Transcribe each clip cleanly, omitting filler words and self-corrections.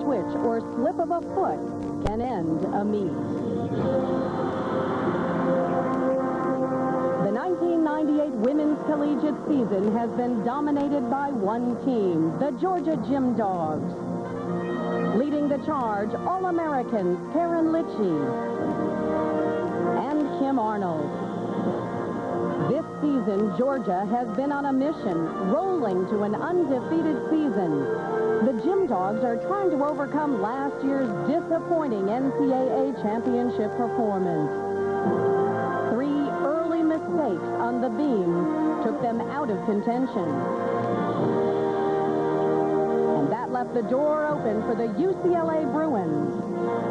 switch or slip of a foot can end a meet. The 1998 women's collegiate season has been dominated by one team, the Georgia Gym Dogs. Leading the charge, All-Americans Karen Litchie and Kim Arnold. This season, Georgia has been on a mission, rolling to an undefeated season. The Gym Dogs are trying to overcome last year's disappointing NCAA Championship performance. 3 early mistakes on the beam took them out of contention. And that left the door open for the UCLA Bruins.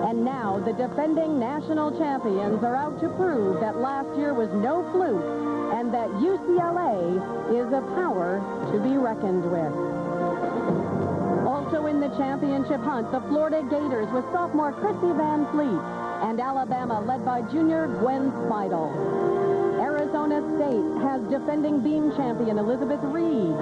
And now the defending national champions are out to prove that last year was no fluke and that UCLA is a power to be reckoned with. Also in the championship hunt, the Florida Gators with sophomore Chrissy Van Fleet and Alabama led by junior Gwen Speidel. Arizona State has defending beam champion Elizabeth Reed,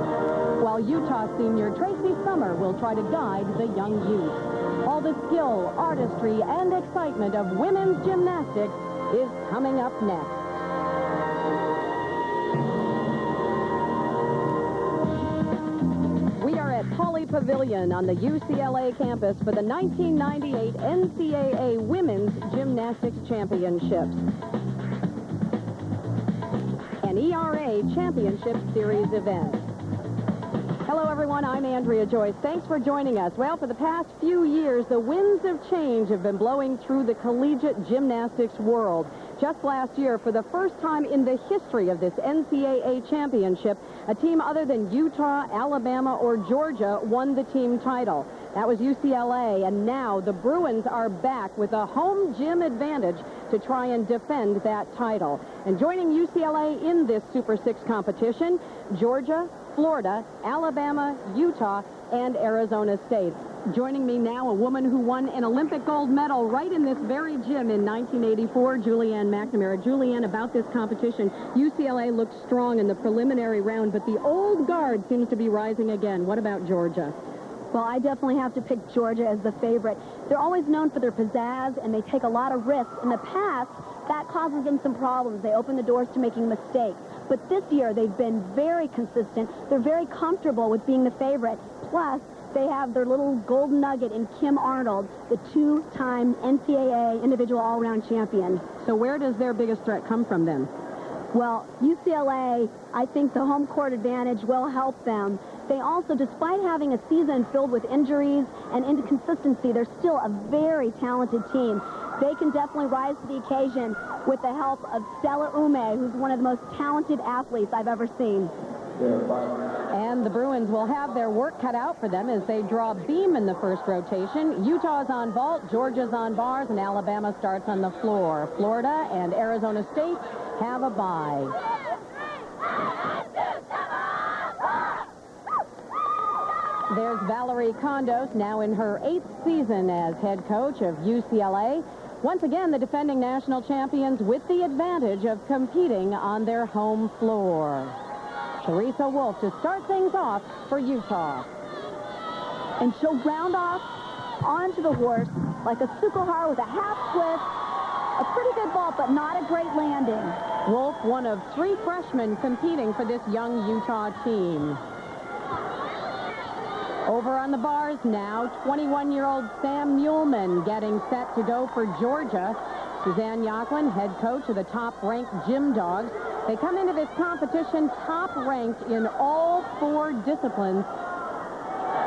while Utah senior Tracy Summer will try to guide the young youth. All the skill, artistry, and excitement of women's gymnastics is coming up next. We are at Pauley Pavilion on the UCLA campus for the 1998 NCAA Women's Gymnastics Championships. An ERA Championship Series event. Hello, everyone. I'm Andrea Joyce. Thanks for joining us. Well, for the past few years, the winds of change have been blowing through the collegiate gymnastics world. Just last year, for the first time in the history of this NCAA championship, a team other than Utah, Alabama, or Georgia won the team title. That was UCLA, and now the Bruins are back with a home gym advantage to try and defend that title. And joining UCLA in this Super 6 competition, Georgia, Florida, Alabama, Utah, and Arizona State. Joining me now, a woman who won an Olympic gold medal right in this very gym in 1984, Julianne McNamara. Julianne, about this competition, UCLA looked strong in the preliminary round, but the old guard seems to be rising again. What about Georgia? Well, I definitely have to pick Georgia as the favorite. They're always known for their pizzazz, and they take a lot of risks. In the past, that causes them some problems. They open the doors to making mistakes. But this year, they've been very consistent. They're very comfortable with being the favorite. Plus, they have their little golden nugget in Kim Arnold, the 2-time NCAA individual all-around champion. So where does their biggest threat come from then? Well, UCLA, I think the home court advantage will help them. They also, despite having a season filled with injuries and inconsistency, they're still a very talented team. They can definitely rise to the occasion with the help of Stella Ume, who's one of the most talented athletes I've ever seen. And the Bruins will have their work cut out for them as they draw beam in the first rotation. Utah's on vault, Georgia's on bars, and Alabama starts on the floor. Florida and Arizona State have a bye. There's Valerie Kondos, now in her 8th season as head coach of UCLA. Once again, the defending national champions with the advantage of competing on their home floor. Teresa Wolf to start things off for Utah. And she'll round off onto the horse like a Sukuhara with a half twist. A pretty good vault, but not a great landing. Wolf, one of 3 freshmen competing for this young Utah team. Over on the bars now, 21-year-old Sam Muehlman getting set to go for Georgia. Suzanne Yaquin, head coach of the top-ranked Gym Dogs. They come into this competition top-ranked in all 4 disciplines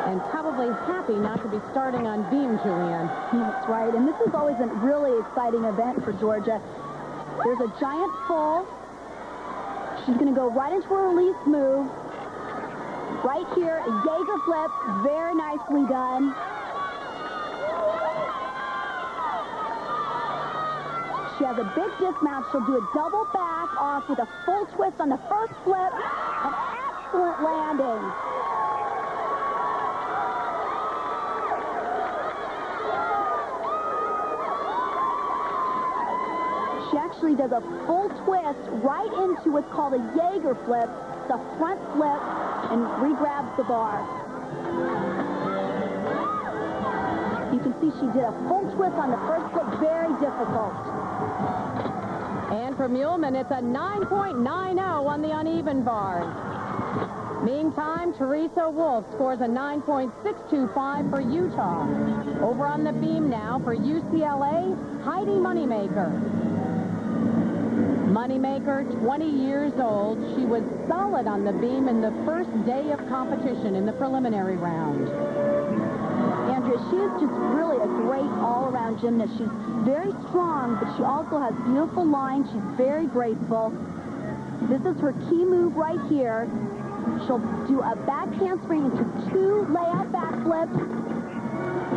and probably happy not to be starting on beam, Julianne. That's right, and this is always a really exciting event for Georgia. There's a giant full. She's going to go right into her release move. Right here, a Jaeger flip, very nicely done. She has a big dismount. She'll do a double back off with a full twist on the first flip. An excellent landing. She actually does a full twist right into what's called a Jaeger flip. It's a front flip and re-grabs the bar. She did a full twist on the first flip. Very difficult. And for Muleman, it's a 9.90 on the uneven bars. Meantime, Teresa Wolf scores a 9.625 for Utah. Over on the beam now for UCLA, Heidi Moneymaker. Moneymaker, 20 years old. She was solid on the beam in the first day of competition in the preliminary round. Andrea, she is just really a great all-around gymnast. She's very strong, but she also has beautiful lines. She's very graceful. This is her key move right here. She'll do a back handspring into 2 layout backflips.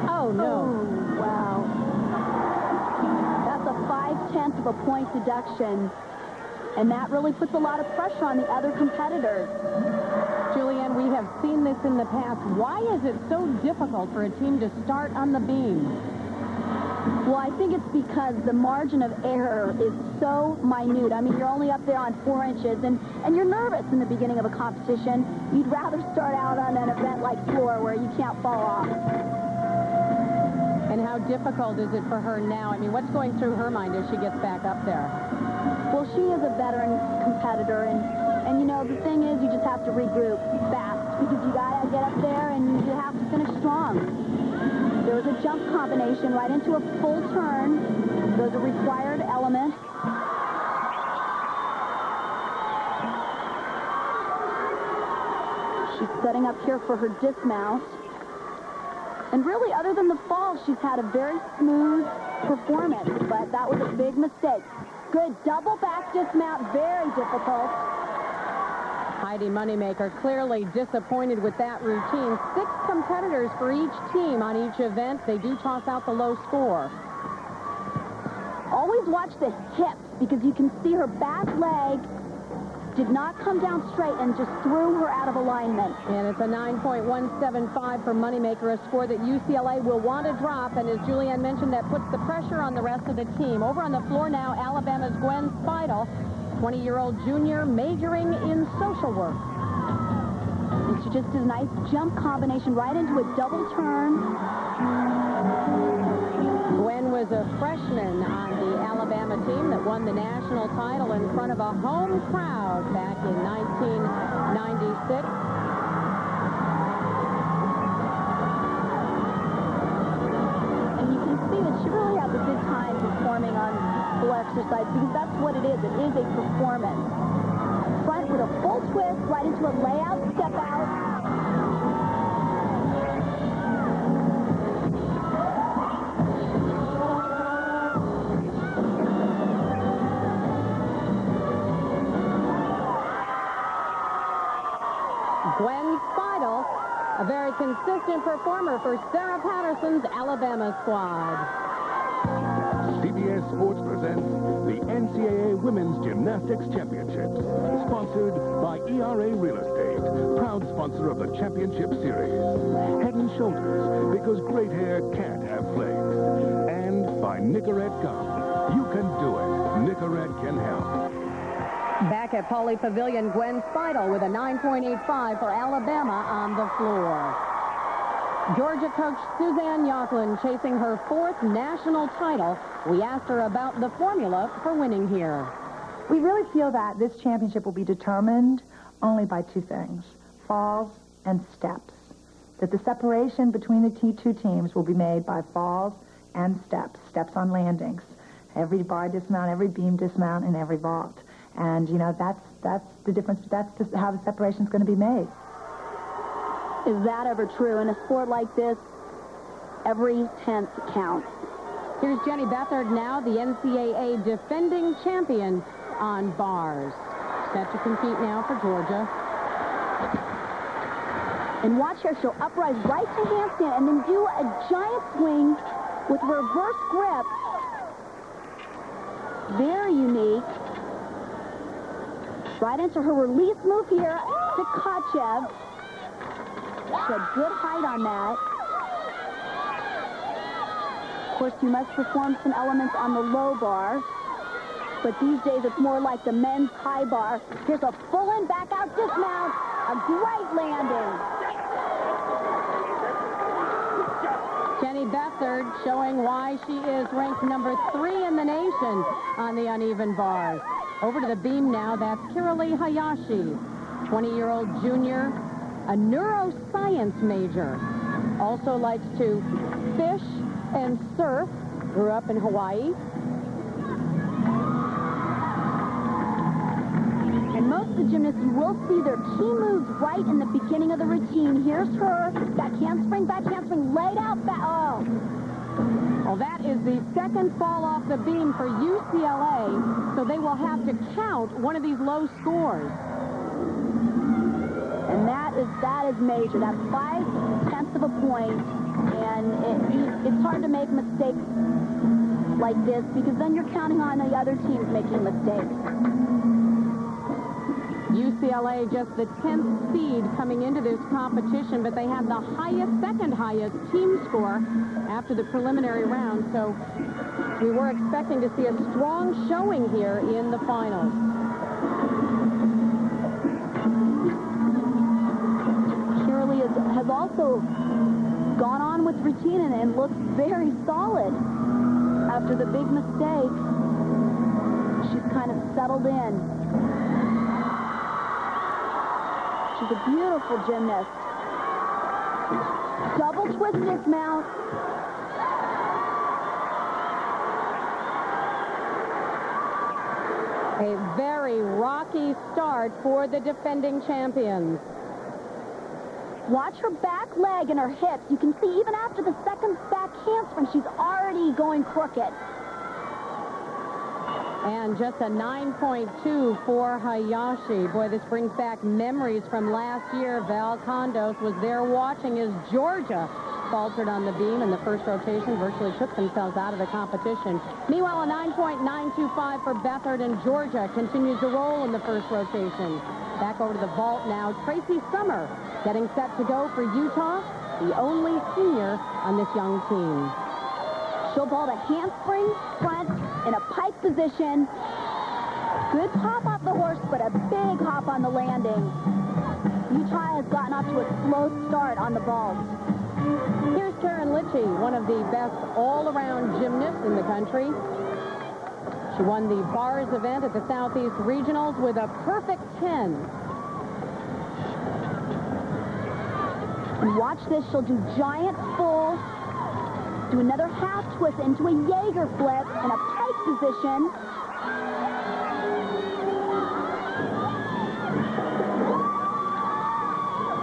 Oh, no. Oh, wow. That's a 5/10 of a point deduction. And that really puts a lot of pressure on the other competitors. Julianne, we have seen this in the past. Why is it so difficult for a team to start on the beam? Well, I think it's because the margin of error is so minute. I mean, you're only up there on 4 inches, and you're nervous in the beginning of a competition. You'd rather start out on an event like floor where you can't fall off. And how difficult is it for her now? I mean, what's going through her mind as she gets back up there? Well, she is a veteran competitor, and you know, the thing is, you just have to regroup fast because you got to get up there and you have to finish strong. There was a jump combination right into a full turn. Those are required elements. She's setting up here for her dismount. And really, other than the fall, she's had a very smooth performance, but that was a big mistake. Good double back dismount, very difficult. Heidi Moneymaker clearly disappointed with that routine. 6 competitors for each team on each event. They do toss out the low score. Always watch the hips because you can see her back leg did not come down straight and just threw her out of alignment. And it's a 9.175 for Moneymaker, a score that UCLA will want to drop. And as Julianne mentioned, that puts the pressure on the rest of the team. Over on the floor now, Alabama's Gwen Spidel, 20-year-old junior majoring in social work. And she just did a nice jump combination right into a double turn. Gwen was a freshman on the Alabama team that won the national title in front of a home crowd back in 1996. And you can see that she really has a good time performing on full exercise because that's what it is. It is a performance. Front with a full twist right into a layout step out. Gwen Spidel, a very consistent performer for Sarah Patterson's Alabama squad. CBS Sports presents the NCAA Women's Gymnastics Championships, sponsored by ERA Real Estate, proud sponsor of the Championship Series. Head and Shoulders, because great hair can't have flakes. And by Nicorette Gum. You can do it. Nicorette can help. Back at Pauley Pavilion, Gwen Spidel with a 9.85 for Alabama on the floor. Georgia coach Suzanne Youghlin chasing her 4th national title. We asked her about the formula for winning here. We really feel that this championship will be determined only by 2 things, falls and steps. That the separation between the two teams will be made by falls and steps on landings. Every bar dismount, every beam dismount, and every vault. And, you know, that's the difference. That's just how the separation is going to be made. Is that ever true? In a sport like this, every tenth counts. Here's Jenny Bethard now, the NCAA defending champion on bars. Set to compete now for Georgia. And watch her, she'll uprise right to handstand and then do a giant swing with reverse grip. Very unique. Right into her release move here to Kachev. She had good height on that. Of course, you must perform some elements on the low bar. But these days, it's more like the men's high bar. Here's a full in, back out dismount. A great landing. Jenny Beathard showing why she is ranked number 3 in the nation on the uneven bars. Over to the beam now. That's Kiralee Hayashi, 20-year-old junior, a neuroscience major. Also likes to fish and surf. Grew up in Hawaii. And most of the gymnasts, you will see their key moves right in the beginning of the routine. Here's her back handspring, laid out back. Oh. Well, that is the second fall off the beam for UCLA, so they will have to count one of these low scores. And that is major. That's 0.5 of a point, and it's hard to make mistakes like this because then you're counting on the other teams making mistakes. UCLA just the 10th seed coming into this competition, but they had the second highest team score after the preliminary round, so we were expecting to see a strong showing here in the finals. Kiralee has also gone on with routine and looks very solid after the big mistake. She's kind of settled in. She's a beautiful gymnast. Double twist dismount. A very rocky start for the defending champions. Watch her back leg and her hips. You can see even after the second back handspring, she's already going crooked. And just a 9.2 for Hayashi. Boy, this brings back memories from last year. Val Condos was there watching as Georgia faltered on the beam in the first rotation, virtually took themselves out of the competition. Meanwhile, a 9.925 for Beathard, and Georgia continues to roll in the first rotation. Back over to the vault now. Tracy Summer getting set to go for Utah, the only senior on this young team. She'll vault a handspring front in a pike position. Good pop off the horse, but a big hop on the landing. Utah has gotten off to a slow start on the vault. Here's Karen Litchie, one of the best all-around gymnasts in the country. She won the bars event at the Southeast Regionals with a perfect 10. And watch this. She'll do giant full. Do another half twist into a Jaeger flip in a pike position.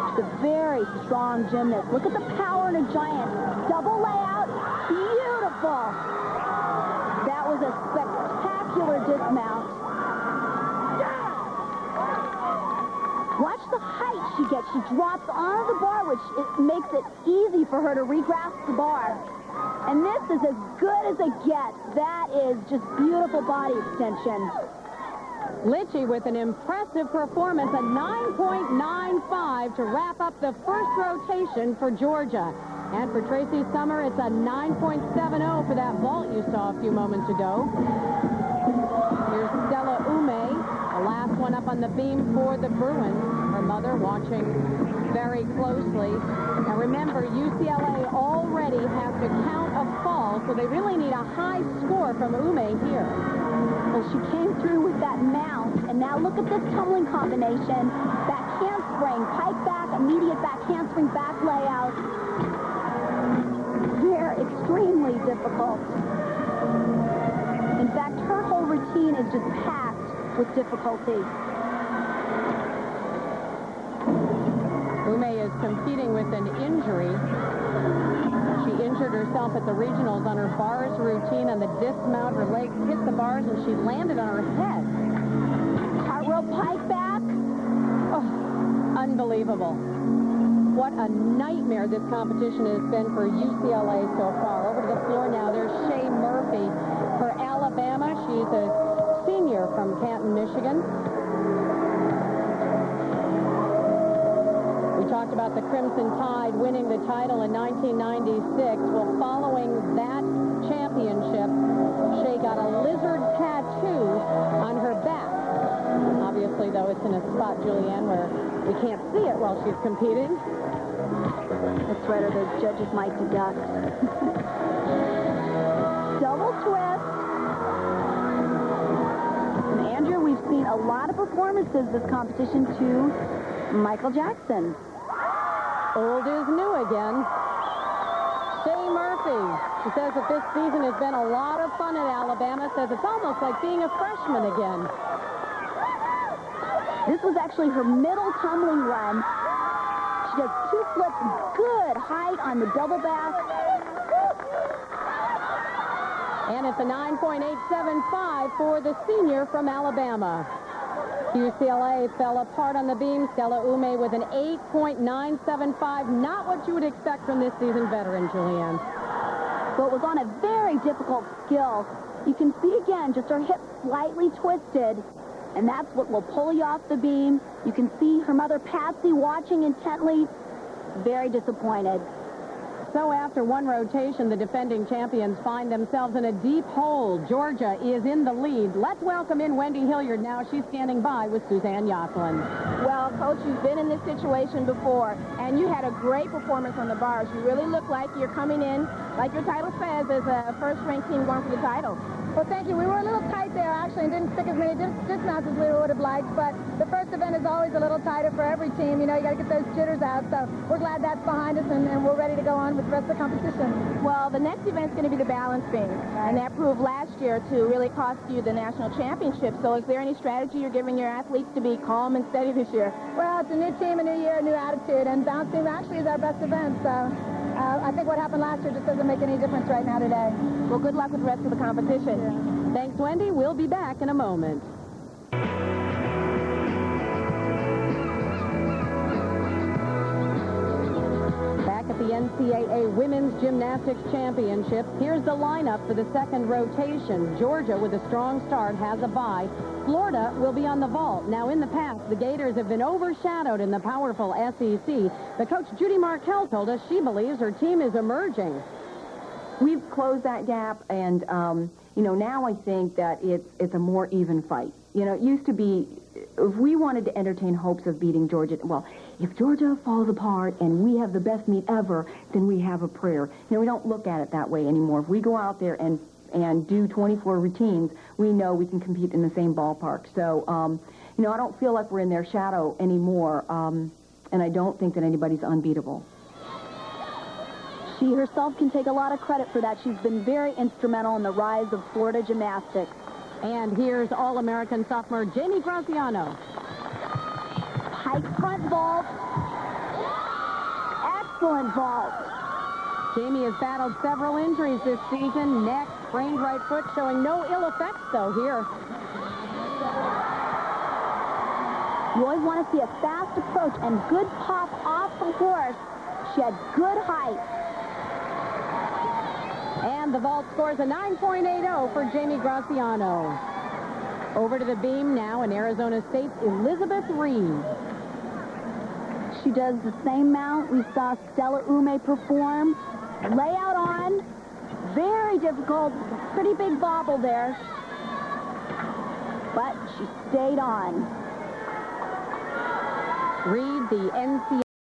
She's a very strong gymnast. Look at the power in a giant. Double layout. Beautiful. That was a spectacular dismount. Watch the height she gets. She drops onto the bar, which makes it easy for her to re-grasp the bar. And this is as good as it gets. That is just beautiful body extension. Litchie with an impressive performance, a 9.95 to wrap up the first rotation for Georgia. And for Tracy Summer, it's a 9.70 for that vault you saw a few moments ago. Here's Stella Ume, the last one up on the beam for the Bruins. Her mother watching very closely. Now remember, UCLA already has to count a fall, so they really need a high score from Ume here. Well, she came through with that mount, and now look at this tumbling combination. Back handspring, pike back, immediate back handspring, back layout. They're extremely difficult. In fact, her whole routine is just packed with difficulty. Ume is competing with an injury. She injured herself at the regionals on her bars routine on the dismount. Her legs hit the bars and she landed on her head. Cartwheel pike back. Oh, unbelievable. What a nightmare this competition has been for UCLA so far. Over to the floor now, there's Shea Murphy for Alabama. She's a senior from Canton, Michigan. We talked about the Crimson Tide winning the title in 1996. Well, following that championship, Shea got a lizard tattoo on her back. Obviously, though, it's in a spot, Julianne, where we can't see it while she's competing. That's right, or those judges might deduct. Double twist. And Andrew, we've seen a lot of performances this competition to Michael Jackson. Old is new again. Shea Murphy. She says that this season has been a lot of fun at Alabama. Says it's almost like being a freshman again. This was actually her middle tumbling run. She does 2 flips, good height on the double back. And it's a 9.875 for the senior from Alabama. UCLA fell apart on the beam. Stella Ume with an 8.975. Not what you would expect from this season veteran, Julianne. So it was on a very difficult skill. You can see again, just her hip slightly twisted, and that's what will pull you off the beam. You can see her mother, Patsy, watching intently, very disappointed. So after one rotation, the defending champions find themselves in a deep hole. Georgia is in the lead. Let's welcome in Wendy Hilliard now. She's standing by with Suzanne Yoslin. Well, Coach, you've been in this situation before, and you had a great performance on the bars. You really look like you're coming in, like your title says, as a first-ranked team going for the title. Well, thank you. We were a little tight there, actually, and didn't stick as many dismounts as we would have liked, but the first event is always a little tighter for every team. You know, you got to get those jitters out, so we're glad that's behind us, and we're ready to go on with the rest of the competition. Well, the next event's going to be the balance beam, and that proved last year to really cost you the national championship. So is there any strategy you're giving your athletes to be calm and steady this year? Well, it's a new team, a new year, a new attitude, and balance beam actually is our best event, so I think what happened last year just doesn't make any difference right now today. Well, good luck with the rest of the competition. Yeah. Thanks, Wendy. We'll be back in a moment. Back at the NCAA Women's Gymnastics Championships, here's the lineup for the second rotation. Georgia, with a strong start, has a bye. Florida will be on the vault. Now, in the past, the Gators have been overshadowed in the powerful SEC. But Coach Judy Markell told us she believes her team is emerging. We've closed that gap, and, you know, now I think that it's a more even fight. You know, it used to be, if we wanted to entertain hopes of beating Georgia, well, if Georgia falls apart and we have the best meet ever, then we have a prayer. You know, we don't look at it that way anymore. If we go out there and do 24 routines, we know we can compete in the same ballpark. So, you know, I don't feel like we're in their shadow anymore, and I don't think that anybody's unbeatable. She herself can take a lot of credit for that. She's been very instrumental in the rise of Florida gymnastics. And here's All-American sophomore Jamie Graziano. Pike front vault. Excellent vault. Jamie has battled several injuries this season. Neck, sprained right foot, showing no ill effects, though, here. You always want to see a fast approach and good pop off the horse. She had good height. And the vault scores a 9.80 for Jamie Graziano. Over to the beam now in Arizona State's Elizabeth Reed. She does the same mount we saw Stella Ume perform. Layout on. Very difficult. Pretty big bobble there. But she stayed on. Reed, the NCAA